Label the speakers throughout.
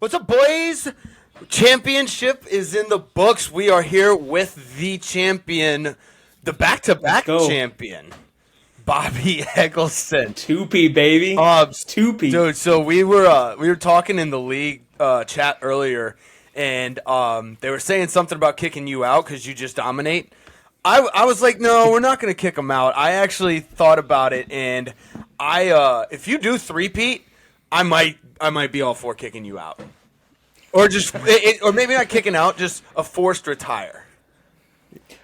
Speaker 1: What's up, boys? Championship is in the books. We are here with the champion, the back-to-back champion, Bobby Eggleston.
Speaker 2: 2P, baby. 2P.
Speaker 1: Dude, so we were talking in the league chat earlier, and they were saying something about kicking you out because you just dominate. I was like, no, we're not going to kick him out. I actually thought about it, and if you do three-peat, I might be all for kicking you out. Or just, or maybe not kicking out, just a forced retire.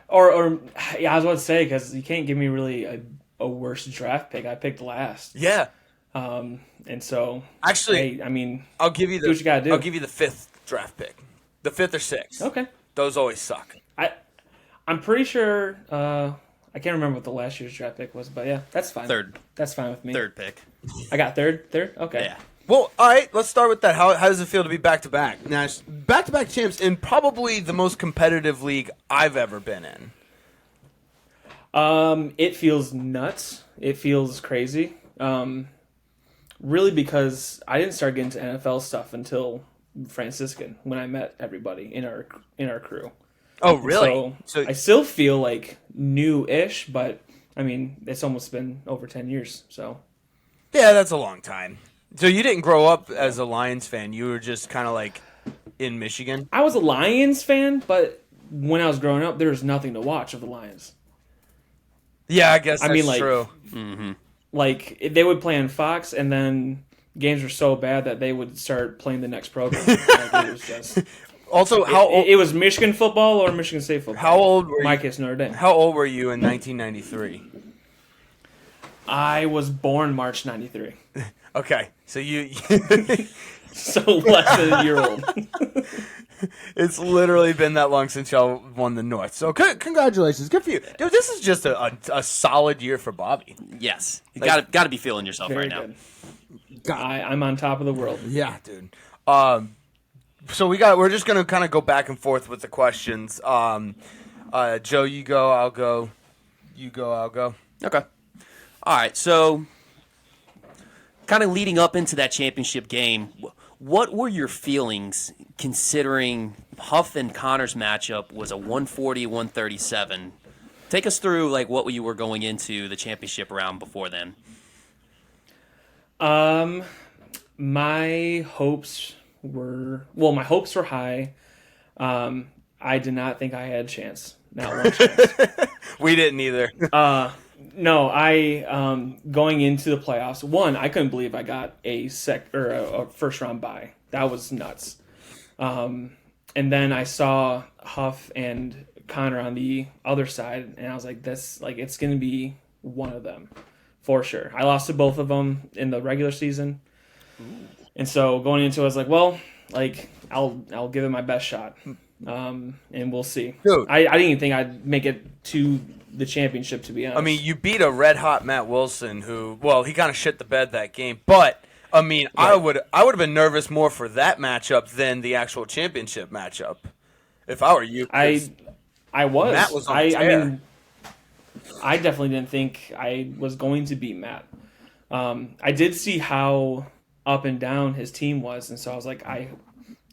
Speaker 2: Or yeah, I was about to say, because you can't give me really a worse draft pick. I picked last.
Speaker 1: Yeah.
Speaker 2: And so
Speaker 1: actually,
Speaker 2: I mean,
Speaker 1: I'll give you
Speaker 2: do what you gotta do.
Speaker 1: I'll give you the 5th draft pick, the 5th or 6th.
Speaker 2: Okay.
Speaker 1: Those always suck.
Speaker 2: I'm pretty sure. I can't remember what the last year's draft pick was, but yeah, that's fine.
Speaker 3: 3rd.
Speaker 2: That's fine with me.
Speaker 3: 3rd pick.
Speaker 2: I got third. Okay.
Speaker 3: Yeah.
Speaker 1: Well, all right, let's start with that. How does it feel to be back-to-back? Now, back-to-back champs in probably the most competitive league I've ever been in.
Speaker 2: It feels nuts. It feels crazy. Really, because I didn't start getting into NFL stuff until Franciscan, when I met everybody in our crew.
Speaker 1: Oh, really?
Speaker 2: So I still feel like new-ish, but I mean, it's almost been over 10 years. So
Speaker 1: yeah, that's a long time. So you didn't grow up as a Lions fan. You were just kind of like in Michigan?
Speaker 2: I was a Lions fan, but when I was growing up, there was nothing to watch of the Lions.
Speaker 1: Yeah, I guess that's
Speaker 2: like,
Speaker 1: true.
Speaker 3: Mm-hmm.
Speaker 2: Like, they would play on Fox, and then games were so bad that they would start playing the next program. Like, it was just...
Speaker 1: Also,
Speaker 2: it was Michigan football or Michigan State football.
Speaker 1: How old were you?
Speaker 2: My case, Notre Dame.
Speaker 1: How old were you in 1993?
Speaker 2: I was born March 93.
Speaker 1: Okay, so you...
Speaker 2: So less than a year old.
Speaker 1: It's literally been that long since y'all won the North. So congratulations. Good for you. Dude, this is just a solid year for Bobby.
Speaker 3: Yes. You got to be feeling yourself right
Speaker 2: good.
Speaker 3: now.
Speaker 2: I'm on top of the world.
Speaker 1: Yeah, dude. So we're just going to kind of go back and forth with the questions. Joe, you go, I'll go. You go, I'll go.
Speaker 3: Okay. All right, so kind of leading up into that championship game, what were your feelings considering Huff and Connor's matchup was a 140-137? Take us through like what you were going into the championship round before then.
Speaker 2: My hopes were high. I did not think I had a chance. Not one chance.
Speaker 1: We didn't either.
Speaker 2: No, going into the playoffs, I couldn't believe I got a first round bye. That was nuts. And then I saw Huff and Connor on the other side, and I was like, it's gonna be one of them for sure. I lost to both of them in the regular season. Ooh. And so going into it, I was like, well, like I'll give it my best shot, and we'll see.
Speaker 1: Dude.
Speaker 2: I didn't even think I'd make it to the championship, to be honest.
Speaker 1: I mean, you beat a red-hot Matt Wilson he kind of shit the bed that game. But, I mean, right. I would have been nervous more for that matchup than the actual championship matchup if I were you.
Speaker 2: I was.
Speaker 1: Matt was on tear.
Speaker 2: I mean, I definitely didn't think I was going to beat Matt. I did see how up and down his team was, and so I was like,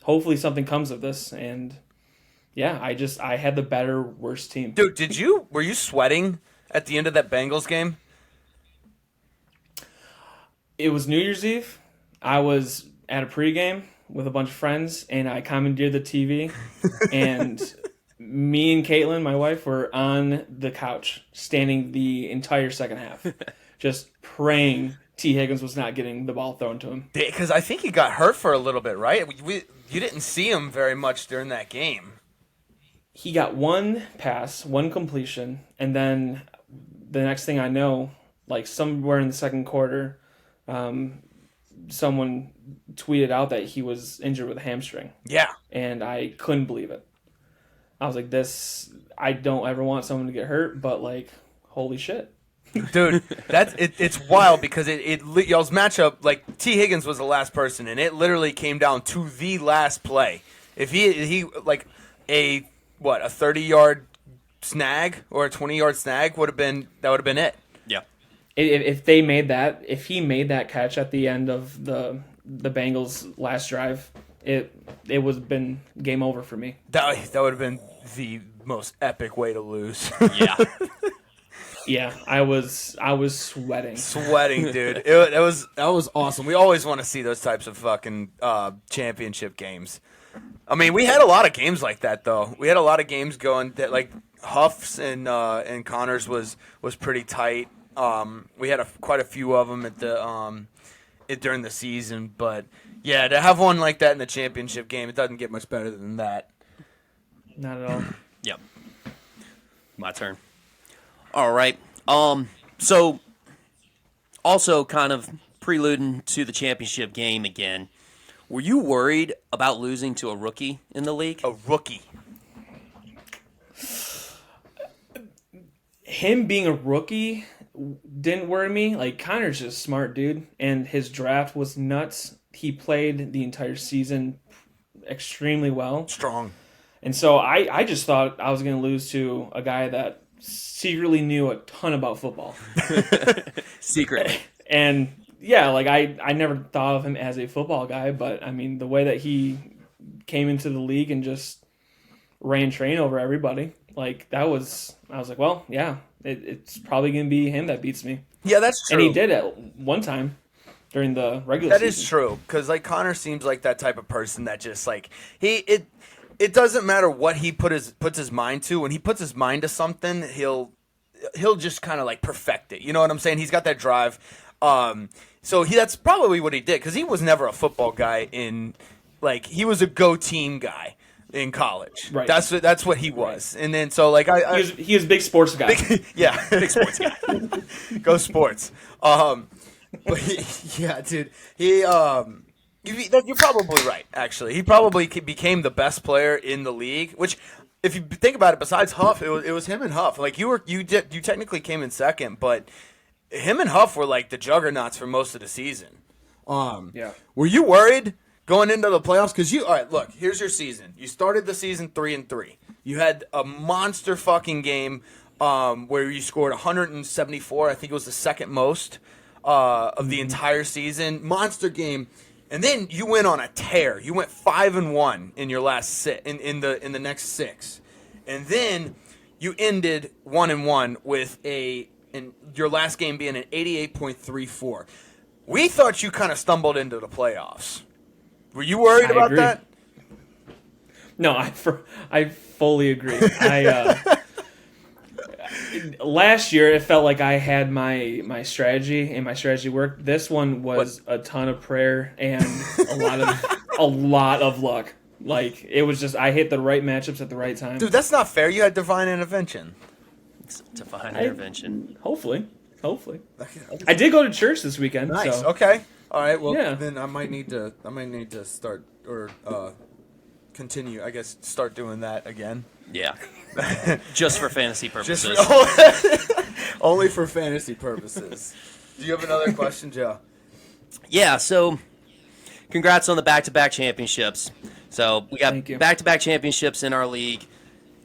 Speaker 2: hopefully something comes of this, and yeah, I had the better, worse team.
Speaker 1: Dude, were you sweating at the end of that Bengals game?
Speaker 2: It was New Year's Eve. I was at a pregame with a bunch of friends, and I commandeered the TV, and me and Caitlin, my wife, were on the couch, standing the entire second half, just praying T. Higgins was not getting the ball thrown to him.
Speaker 1: Because I think he got hurt for a little bit, right? You didn't see him very much during that game.
Speaker 2: He got one pass, one completion, and then the next thing I know, like somewhere in the second quarter, someone tweeted out that he was injured with a hamstring.
Speaker 1: Yeah.
Speaker 2: And I couldn't believe it. I was like, I don't ever want someone to get hurt, but like, holy shit.
Speaker 1: Dude, it's wild because y'all's matchup, like T. Higgins was the last person, and it literally came down to the last play. If he like a 30-yard snag or a 20-yard snag would have been it.
Speaker 3: Yeah.
Speaker 2: If he made that catch at the end of the Bengals' last drive, it would have been game over for me.
Speaker 1: That would have been the most epic way to lose.
Speaker 3: Yeah.
Speaker 2: Yeah, I was sweating.
Speaker 1: Sweating, dude. That was awesome. We always want to see those types of fucking championship games. I mean, we had a lot of games like that, though. We had a lot of games going that, like Huff's and Connors was pretty tight. We had quite a few of them at the during the season, but yeah, to have one like that in the championship game, it doesn't get much better than that.
Speaker 2: Not at all.
Speaker 3: Yep. My turn. All right. So also kind of preluding to the championship game again. Were you worried about losing to a rookie in the league?
Speaker 1: A rookie.
Speaker 2: Him being a rookie didn't worry me. Like, Connor's just a smart dude, and his draft was nuts. He played the entire season extremely well.
Speaker 1: Strong.
Speaker 2: And so I just thought I was going to lose to a guy that secretly knew a ton about football.
Speaker 3: Secretly.
Speaker 2: And yeah, like I never thought of him as a football guy, but I mean, the way that he came into the league and just ran train over everybody, like I was like, well, yeah, it's probably going to be him that beats me.
Speaker 1: Yeah, that's true.
Speaker 2: And he did at one time during the regular season.
Speaker 1: That is true, because like Connor seems like that type of person that just like it doesn't matter what he puts his mind to. When he puts his mind to something, he'll just kind of like perfect it. You know what I'm saying? He's got that drive. So that's probably what he did, because he was never a football guy he was a go team guy in college.
Speaker 2: Right.
Speaker 1: That's what he was. Right. And then so like
Speaker 2: he was a big sports guy.
Speaker 1: Yeah, big sports guy. Go sports. But yeah, dude, you're probably right. Actually, he probably became the best player in the league. Which, if you think about it, besides Huff, it was him and Huff. Like you technically came in second, but him and Huff were like the juggernauts for most of the season.
Speaker 2: Yeah.
Speaker 1: Were you worried going into the playoffs? Because all right, look, here's your season. You started the season 3-3. You had a monster fucking game where you scored 174. I think it was the second most of the entire season. Monster game. And then you went on a tear. You went 5-1 in your last in the next 6, and then you ended 1-1 with your last game being an 88.34. We thought you kind of stumbled into the playoffs. Were you worried about that?
Speaker 2: No, I fully agree. Last year, it felt like I had my strategy, and my strategy worked. This one was a ton of prayer and a lot of luck. Like, it was just I hit the right matchups at the right time.
Speaker 1: Dude, that's not fair. You had divine intervention.
Speaker 3: Divine intervention.
Speaker 2: Hopefully. I did go to church this weekend.
Speaker 1: Nice.
Speaker 2: So.
Speaker 1: Okay. All right. Well,
Speaker 2: yeah.
Speaker 1: Then I might need to start or continue. I guess start doing that again.
Speaker 3: Yeah. Just for fantasy purposes.
Speaker 1: Only for fantasy purposes. Do you have another question, Joe?
Speaker 3: Yeah, so congrats on the back-to-back championships. So we got back-to-back championships in our league.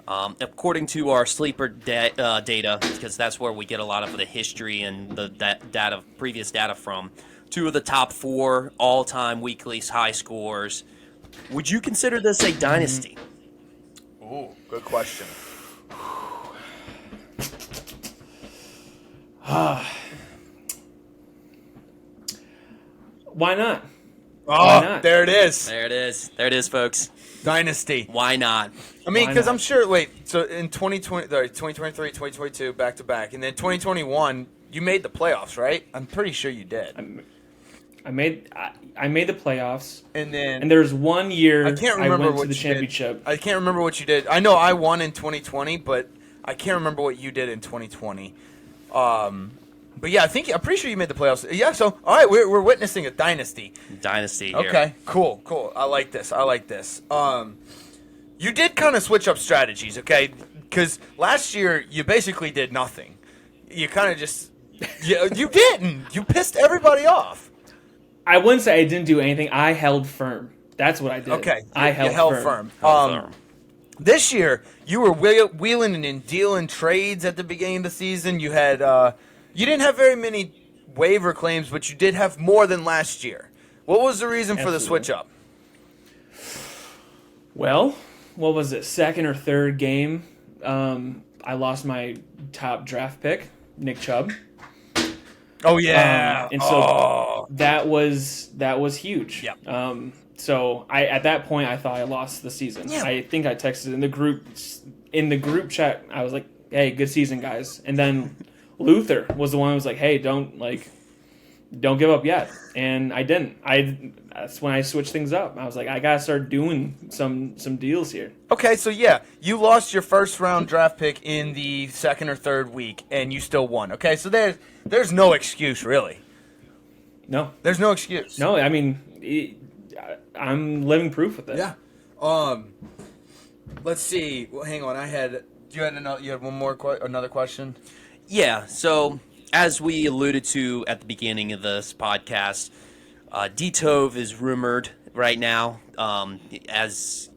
Speaker 3: According to our sleeper data, because that's where we get a lot of the history and the previous data from, 2 of the top 4 all-time weekly high scores. Would you consider this a dynasty?
Speaker 1: Ooh, good question.
Speaker 2: Why not?
Speaker 1: Why not? There it is.
Speaker 3: There it is, folks.
Speaker 1: Dynasty.
Speaker 3: Why not?
Speaker 1: I mean, because I'm sure. Wait, so in 2023, 2022, back to back, and then 2021, you made the playoffs, right? I'm pretty sure you did.
Speaker 2: I made the playoffs,
Speaker 1: and
Speaker 2: there's 1 year
Speaker 1: I can't remember
Speaker 2: went to the championship.
Speaker 1: I can't remember what you did. I know I won in 2020, but I can't remember what you did in 2020. But yeah, I'm pretty sure you made the playoffs. Yeah, so all right, we're witnessing a dynasty.
Speaker 3: Dynasty here.
Speaker 1: Okay, cool. I like this. You did kind of switch up strategies, okay? Because last year you basically did nothing. You kind of just you didn't. You pissed everybody off.
Speaker 2: I wouldn't say I didn't do anything. I held firm. That's what I did.
Speaker 1: Okay,
Speaker 2: I held
Speaker 1: firm.
Speaker 3: Firm.
Speaker 1: This year you were wheeling and dealing trades at the beginning of the season. You had you didn't have very many waiver claims, but you did have more than last year. What was the reason for the switch up?
Speaker 2: Well, what was it? Second or third game, I lost my top draft pick, Nick Chubb.
Speaker 1: Oh yeah,
Speaker 2: And so that was huge.
Speaker 1: Yep.
Speaker 2: So I at that point I thought I lost the season.
Speaker 1: Yeah.
Speaker 2: I think I texted in the group chat. I was like, "Hey, good season, guys." And then Luther was the one who was like, "Hey, don't give up yet." And I didn't. That's when I switched things up. I was like, I gotta start doing some deals here.
Speaker 1: Okay, so yeah, you lost your first round draft pick in the second or third week, and you still won. Okay, so there's no excuse really.
Speaker 2: No,
Speaker 1: There's no excuse.
Speaker 2: no. I mean, I'm living proof with it.
Speaker 1: Yeah. Let's see. Well, hang on. You had one more another question.
Speaker 3: Yeah, so as we alluded to at the beginning of this podcast, D-Tove is rumored right now as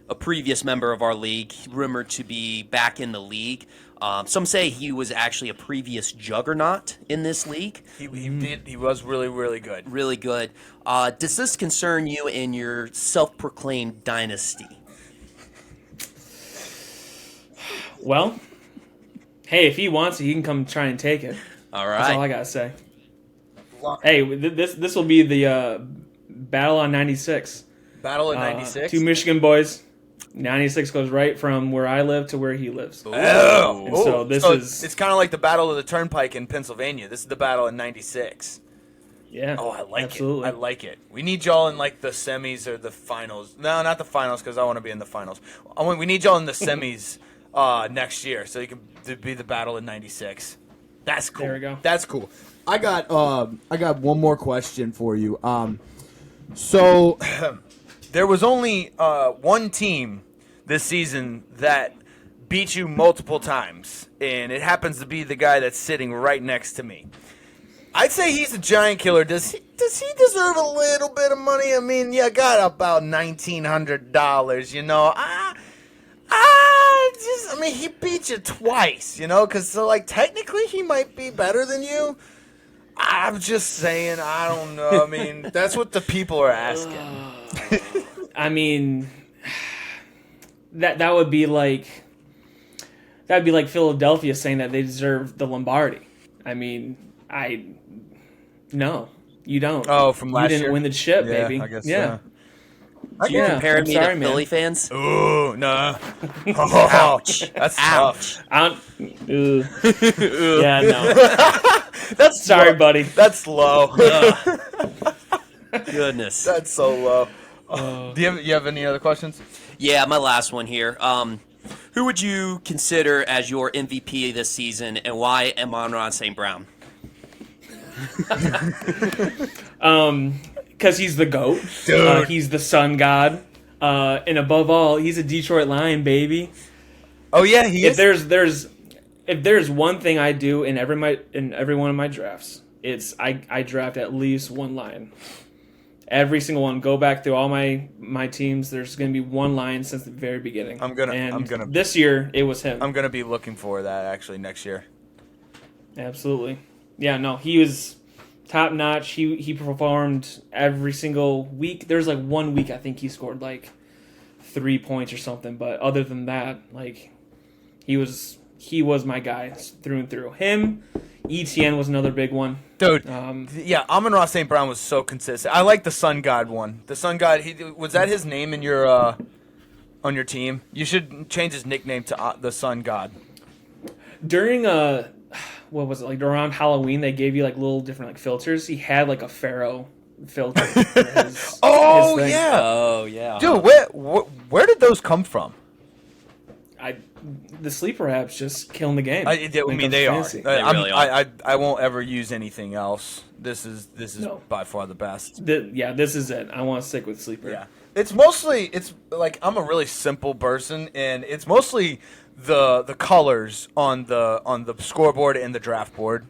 Speaker 3: a previous member of our league, rumored to be back in the league. Some say he was actually a previous juggernaut in this league.
Speaker 1: He was really, really good.
Speaker 3: Really good. Does this concern you in your self-proclaimed dynasty?
Speaker 2: Well, hey, if he wants it, he can come try and take it.
Speaker 3: All
Speaker 2: That's all I
Speaker 3: right.
Speaker 2: gotta say. Hey, this will be the battle on 96.
Speaker 1: Battle in '96.
Speaker 2: Two Michigan boys. 96 goes right from where I live to where he lives.
Speaker 1: Oh,
Speaker 2: And so this is-
Speaker 1: it's kind of like the Battle of the Turnpike in Pennsylvania. This is the battle in '96.
Speaker 2: Yeah.
Speaker 1: Oh, I like
Speaker 2: absolutely.
Speaker 1: it. I like it. We need y'all in like the semis or the finals. No, not the finals because I want to be in the finals. We need y'all in the semis next year so you can be the battle in '96. That's cool.
Speaker 2: There we go.
Speaker 1: That's cool.
Speaker 4: I got one more question for you. So
Speaker 1: There was only one team this season that beat you multiple times, and it happens to be the guy that's sitting right next to me. I'd say he's a giant killer. Does he deserve a little bit of money? I mean, you got about $1,900. You know, I mean, he beat you twice. You know, because technically he might be better than you. I'm just saying. I don't know. I mean, that's what the people are asking.
Speaker 2: I mean, that would be like Philadelphia saying that they deserve the Lombardi. I mean, no, you don't.
Speaker 1: Oh, from last
Speaker 2: you didn't
Speaker 1: year?
Speaker 2: win the chip,
Speaker 1: Yeah,
Speaker 2: baby.
Speaker 1: I guess,
Speaker 2: yeah.
Speaker 3: You're
Speaker 2: Yeah,
Speaker 3: comparing
Speaker 2: I'm
Speaker 3: me
Speaker 2: sorry,
Speaker 3: to
Speaker 2: man.
Speaker 3: Philly fans?
Speaker 1: Ooh, nah. Ouch. That's
Speaker 3: Ouch.
Speaker 1: tough.
Speaker 2: Yeah, no.
Speaker 1: That's
Speaker 2: Sorry,
Speaker 1: low.
Speaker 2: buddy.
Speaker 1: That's low.
Speaker 3: Goodness.
Speaker 1: That's so low. Do you have any other questions?
Speaker 3: Yeah, my last one here. Who would you consider as your MVP this season, and why Amon-Ra St. Brown?
Speaker 2: Because he's the GOAT.
Speaker 1: Dude.
Speaker 2: He's the sun god. And above all, he's a Detroit Lion, baby.
Speaker 1: Oh yeah, he
Speaker 2: If
Speaker 1: is.
Speaker 2: there's one thing I do in every one of my drafts, it's I draft at least one Lion. Every single one. Go back through all my teams. There's going to be one Lion since the very beginning.
Speaker 1: I'm gonna-
Speaker 2: This year it was him.
Speaker 1: I'm gonna be looking for that actually next year.
Speaker 2: Absolutely. Yeah. No, he was top notch. He performed every single week. There's like 1 week I think he scored like 3 points or something. But other than that, like he was my guy through and through. Him, ETN was another big one.
Speaker 1: Dude,
Speaker 2: Um,
Speaker 1: yeah, Amon-Ra St. Brown was so consistent. I like the Sun God one. The Sun God, was that his name in your on your team? You should change his nickname to the Sun God.
Speaker 2: During what was it, like around Halloween, they gave you like little different like filters. He had like a pharaoh filter. For his,
Speaker 1: Oh
Speaker 2: his thing.
Speaker 1: yeah,
Speaker 3: Oh, yeah.
Speaker 1: dude, where did those come from?
Speaker 2: The sleeper apps just killing the game.
Speaker 1: I
Speaker 2: when it
Speaker 1: mean,
Speaker 2: comes
Speaker 1: they
Speaker 2: to
Speaker 1: are.
Speaker 2: fantasy.
Speaker 3: really are.
Speaker 1: I won't ever use anything else. This is
Speaker 2: No.
Speaker 1: by far the best.
Speaker 2: This is it. I want to stick with sleeper.
Speaker 1: Yeah, it's like I'm a really simple person, and it's mostly the colors on the scoreboard and the draft board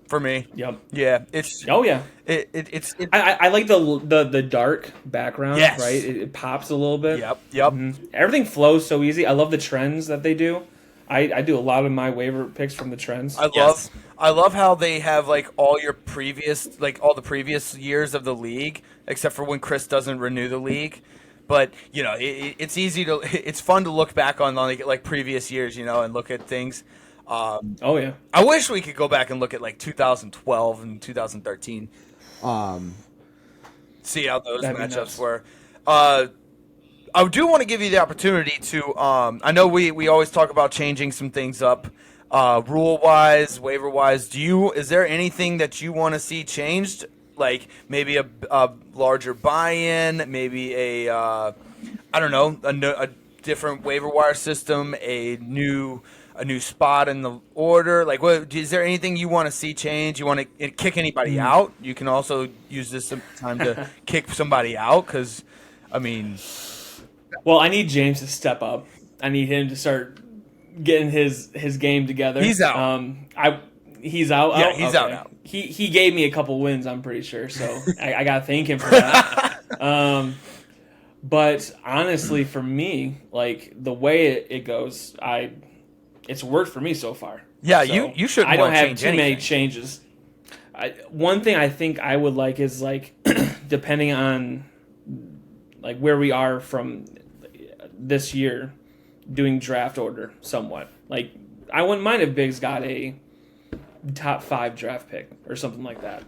Speaker 1: for me.
Speaker 2: Yep.
Speaker 1: Yeah, it's
Speaker 2: Oh yeah.
Speaker 1: it's
Speaker 2: I like the dark background.
Speaker 1: Yes.
Speaker 2: Right. It pops a little bit.
Speaker 1: yep.
Speaker 2: Everything flows so easy. I love the trends that they do. I do a lot of my waiver picks from the trends.
Speaker 3: Yes.
Speaker 1: I love how they have like all the previous years of the league, except for when Chris doesn't renew the league. But it's easy to it's fun to look back on like previous years, and look at things.
Speaker 2: Oh yeah.
Speaker 1: I wish we could go back and look at like 2012 and 2013. See how those
Speaker 2: That'd be
Speaker 1: matchups
Speaker 2: nuts.
Speaker 1: were. I do want to give you the opportunity to. I know we always talk about changing some things up, rule wise, waiver wise. Is there anything that you want to see changed? Like maybe a larger buy-in, maybe I don't know, a different waiver wire system, a new spot in the order. Like, is there anything you want to see change? You want to kick anybody out? You can also use this time to kick somebody out because, I mean.
Speaker 2: Well, I need James to step up. I need him to start getting his game together.
Speaker 1: He's out.
Speaker 2: He's out.
Speaker 1: Yeah,
Speaker 2: out?
Speaker 1: he's
Speaker 2: Okay.
Speaker 1: out.
Speaker 2: He gave me a couple wins, I'm pretty sure. So I gotta thank him for that. But honestly, for me, like the way it goes, it's worked for me so far.
Speaker 1: Yeah,
Speaker 2: So
Speaker 1: you shouldn't
Speaker 2: I don't
Speaker 1: want to
Speaker 2: have
Speaker 1: change
Speaker 2: too many
Speaker 1: anything.
Speaker 2: changes. One thing I think I would like is like depending on like where we are from this year, doing draft order somewhat. Like I wouldn't mind if Biggs got a top 5 draft pick or something like that,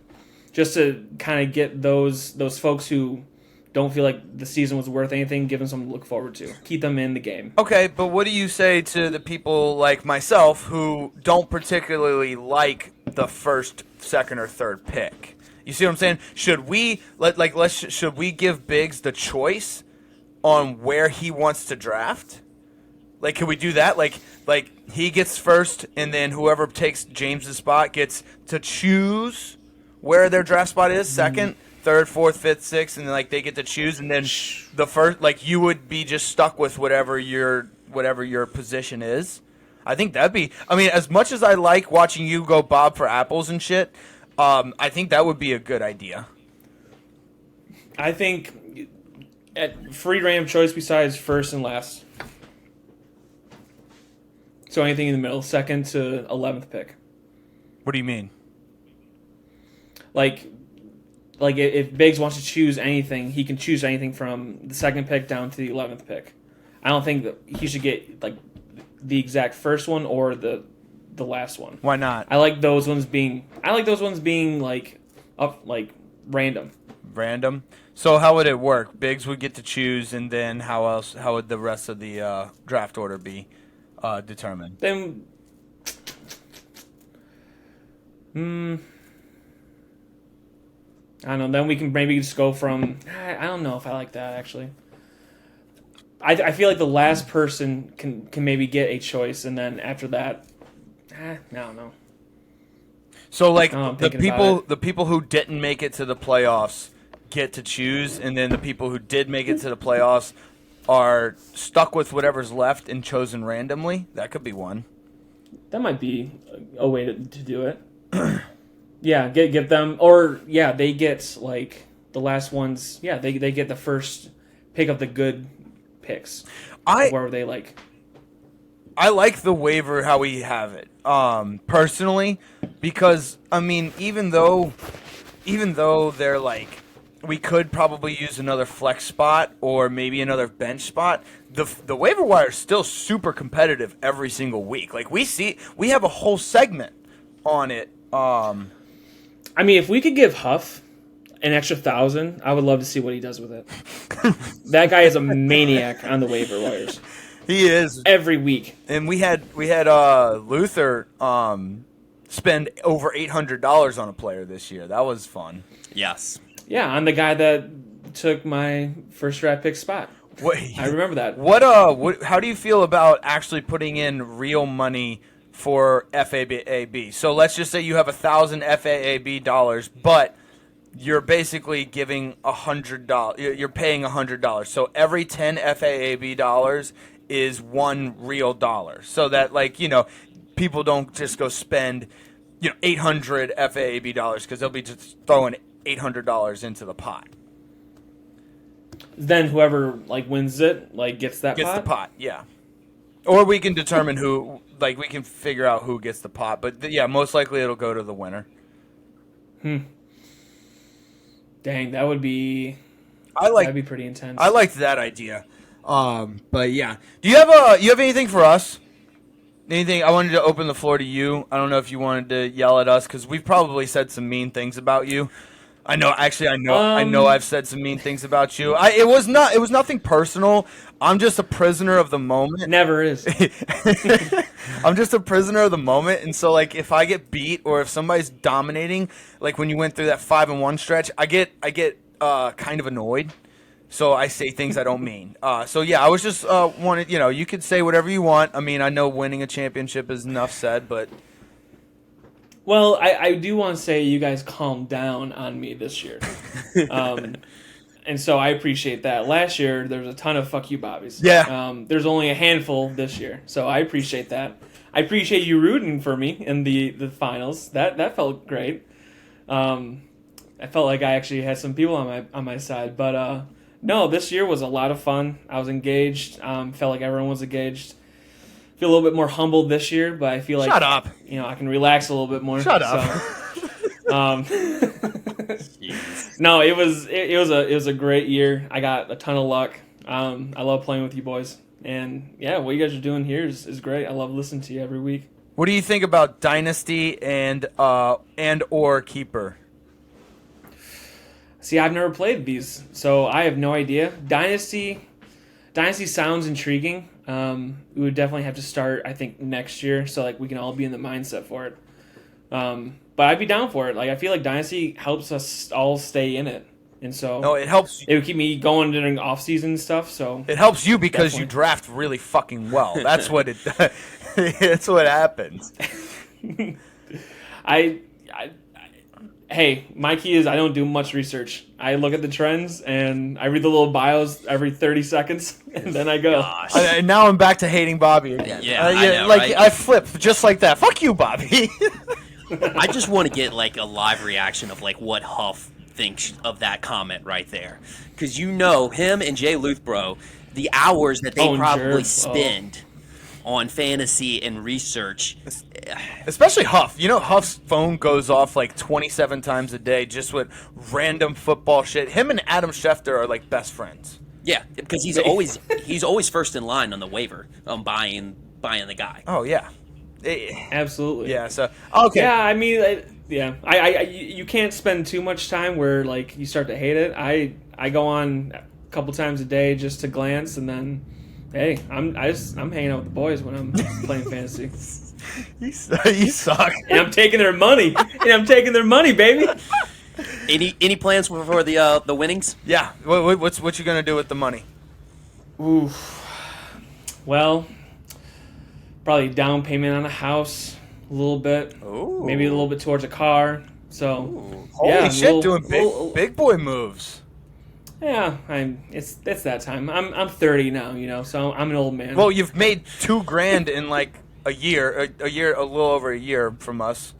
Speaker 2: just to kind of get those folks who don't feel like the season was worth anything, give them something to look forward to, keep them in the game.
Speaker 1: Okay, but what do you say to the people like myself who don't particularly like the first, second, or third pick? You see what I'm saying? Should we should we give Biggs the choice on where he wants to draft? Like, can we do that? Like he gets first, and then whoever takes James's spot gets to choose where their draft spot is. Second, third, fourth, fifth, sixth, and then like they get to choose, and then the first, like you would be just stuck with whatever your position is. I think that'd be. I mean, as much as I like watching you go bob for apples and shit, I think that would be a good idea.
Speaker 2: I think at free random choice besides first and last. So anything in the middle, second to 11th pick.
Speaker 1: What do you mean?
Speaker 2: Like if Biggs wants to choose anything, he can choose anything from the second pick down to the 11th pick. I don't think that he should get like the exact first one or the last one.
Speaker 1: Why not?
Speaker 2: I like those ones being like up like random.
Speaker 1: Random. So how would it work? Biggs would get to choose, and then how would the rest of the draft order be determined?
Speaker 2: Then I don't know. Then we can maybe just go from. I don't know if I like that actually. I feel like the last person can maybe get a choice, and then after that, I don't know.
Speaker 1: So like
Speaker 2: I'm
Speaker 1: the
Speaker 2: thinking about
Speaker 1: the people who didn't make it to the playoffs get to choose, and then the people who did make it to the playoffs are stuck with whatever's left and chosen randomly. That could be one.
Speaker 2: That might be a way to do it. Yeah, get them, or yeah, they get like the last ones. Yeah, they get the first pick of the good picks. Where they like.
Speaker 1: I like the waiver how we have it, personally, because I mean, even though they're like, we could probably use another flex spot or maybe another bench spot. The waiver wire is still super competitive every single week. Like we have a whole segment on it.
Speaker 2: I mean, if we could give Huff an extra 1,000, I would love to see what he does with it. That guy is a maniac on the waiver wires.
Speaker 1: He is
Speaker 2: Every week.
Speaker 1: And we had Luther spend over $800 on a player this year. That was fun.
Speaker 3: Yes.
Speaker 2: Yeah, I'm the guy that took my first draft pick spot.
Speaker 1: Wait,
Speaker 2: I remember that.
Speaker 1: what? How do you feel about actually putting in real money for FAAB? So let's just say you have 1,000 FAAB dollars, but you're basically giving $100. You're paying $100. So every 10 FAAB dollars is one real dollar. So that people don't just go spend 800 FAAB dollars because they'll be just throwing $800 into the pot.
Speaker 2: Then whoever wins it gets that
Speaker 1: Gets
Speaker 2: pot.
Speaker 1: the pot, yeah. Or we can determine who, we can figure out who gets the pot. But yeah, most likely it'll go to the winner.
Speaker 2: Dang, that would be. That'd be pretty intense.
Speaker 1: I liked that idea.
Speaker 4: But yeah,
Speaker 1: Do you have anything for us? Anything? I wanted to open the floor to you. I don't know if you wanted to yell at us because we've probably said some mean things about you. I know. Actually, I know. I've said some mean things about you. It was nothing personal. I'm just a prisoner of the moment.
Speaker 2: Never is.
Speaker 1: I'm just a prisoner of the moment, and so like if I get beat or if somebody's dominating, like when you went through that 5-1 stretch, I get kind of annoyed. So I say things I don't mean. So yeah, I was just wanted. You could say whatever you want. I mean, I know winning a championship is enough said, but
Speaker 2: Well, I do want to say you guys calmed down on me this year. And so I appreciate that. Last year, there was a ton of fuck you bobbies.
Speaker 1: Yeah.
Speaker 2: There's only a handful this year. So I appreciate that. I appreciate you rooting for me in the finals. That felt great. I felt like I actually had some people on my side. But no, this year was a lot of fun. I was engaged. Felt like everyone was engaged. Feel a little bit more humbled this year, but I feel like
Speaker 1: shut up.
Speaker 2: I can relax a little bit more.
Speaker 1: Shut up.
Speaker 2: So, no, it was a great year. I got a ton of luck. I love playing with you boys, and yeah, what you guys are doing here is great. I love listening to you every week.
Speaker 1: What do you think about Dynasty and or Keeper?
Speaker 2: See, I've never played these, so I have no idea. Dynasty sounds intriguing. We would definitely have to start, I think, next year, so like we can all be in the mindset for it. But I'd be down for it. Like I feel like Dynasty helps us all stay in it, and so
Speaker 1: No, it helps.
Speaker 2: it would keep me going during off-season stuff. So
Speaker 1: It helps you because you
Speaker 2: Definitely.
Speaker 1: draft really fucking well. That's what it. That's what happens.
Speaker 2: Hey, my key is I don't do much research. I look at the trends and I read the little bios every 30 seconds, and then I go.
Speaker 3: Gosh.
Speaker 1: And now I'm back to hating Bobby again.
Speaker 3: Yeah, I know,
Speaker 1: like
Speaker 3: right?
Speaker 1: I flip just like that. Fuck you, Bobby.
Speaker 3: I just want to get like a live reaction of like what Huff thinks of that comment right there, because him and Jay Luthbro, the hours that they
Speaker 2: Oh, and
Speaker 3: probably
Speaker 2: Jerv.
Speaker 3: spend on fantasy and research.
Speaker 1: Especially Huff. Huff's phone goes off like 27 times a day just with random football shit. Him and Adam Schefter are like best friends.
Speaker 3: Yeah, because he's always first in line on the waiver on buying the guy.
Speaker 1: Oh yeah.
Speaker 2: Absolutely.
Speaker 1: Yeah. So okay.
Speaker 2: Yeah, I mean, you can't spend too much time where like you start to hate it. I go on a couple times a day just to glance, and then, hey, I'm hanging out with the boys when I'm playing fantasy,
Speaker 1: You suck.
Speaker 2: and I'm taking their money, baby.
Speaker 3: Any plans for the winnings?
Speaker 1: Yeah. What you gonna do with the money?
Speaker 2: Oof. Well, probably down payment on a house, a little bit,
Speaker 1: Ooh.
Speaker 2: maybe a little bit towards a car. So,
Speaker 1: Holy
Speaker 2: yeah,
Speaker 1: shit, doing big boy moves.
Speaker 2: Yeah, it's that time. I'm 30 now, so I'm an old man.
Speaker 1: Well, you've made $2,000 in like a little over a year from us.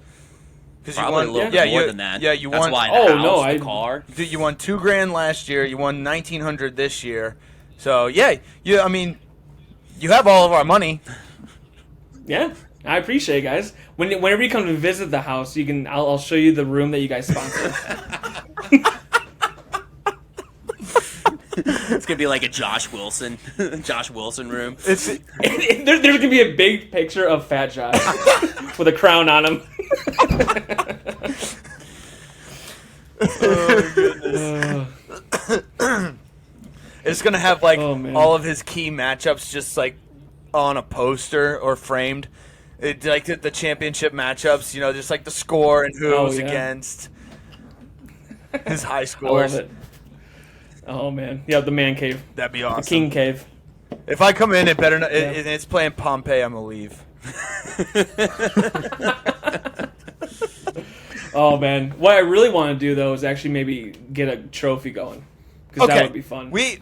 Speaker 1: Because
Speaker 3: Probably a little bit more than that.
Speaker 1: Yeah, you
Speaker 3: That's
Speaker 1: won.
Speaker 3: why the
Speaker 2: Oh,
Speaker 3: house,
Speaker 2: no,
Speaker 3: the car.
Speaker 1: You won $2,000 last year. You won $1,900 this year. So yeah, I mean, you have all of our money.
Speaker 2: Yeah, I appreciate it, guys. Whenever you come to visit the house, I'll show you the room that you guys sponsored.
Speaker 3: It's gonna be like a Josh Wilson room.
Speaker 1: It's
Speaker 2: There's gonna be a big picture of Fat Josh with a crown on him.
Speaker 1: it's gonna have like
Speaker 2: Oh, man.
Speaker 1: all of his key matchups just like on a poster or framed. Like the championship matchups, just like the score and who it
Speaker 2: Oh,
Speaker 1: was
Speaker 2: yeah.
Speaker 1: against. His high
Speaker 2: I
Speaker 1: scores.
Speaker 2: love it. Oh man, yeah, the man cave,
Speaker 1: That'd be
Speaker 2: the
Speaker 1: awesome.
Speaker 2: king cave.
Speaker 1: If I come in, it better not.
Speaker 2: Yeah.
Speaker 1: It's playing Pompeii. I'm gonna leave.
Speaker 2: Oh man, what I really want to do though is actually maybe get a trophy going, because that would be fun.
Speaker 1: We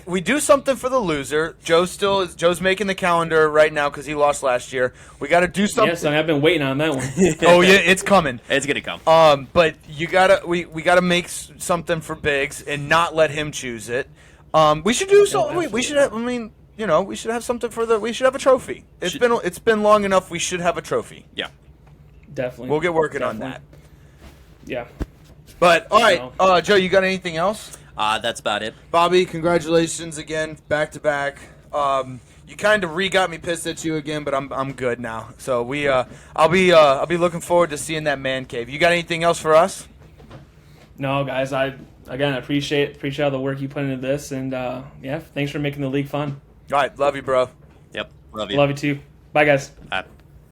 Speaker 1: we do something for the loser. Joe's making the calendar right now because he lost last year. We got to do something.
Speaker 2: Yes, and I've been waiting on that one.
Speaker 1: Oh yeah, it's coming.
Speaker 3: It's gonna come.
Speaker 1: But we gotta make something for Biggs and not let him choose it. We should do so. We should have. I mean, we should have something for the. We should have a trophy. It's been long enough. We should have a trophy.
Speaker 3: Yeah.
Speaker 2: Definitely.
Speaker 1: We'll get working on that.
Speaker 2: Yeah.
Speaker 1: But all right,
Speaker 2: No.
Speaker 1: Joe, you got anything else?
Speaker 3: That's about it.
Speaker 1: Bobby, congratulations again, back to back. You kind of got me pissed at you again, but I'm good now. So I'll be looking forward to seeing that man cave. You got anything else for us?
Speaker 2: No, guys, I appreciate all the work you put into this, and thanks for making the league fun.
Speaker 1: All right, love you, bro.
Speaker 3: Yep. Love you.
Speaker 2: Love you too. Bye, guys.
Speaker 3: Bye.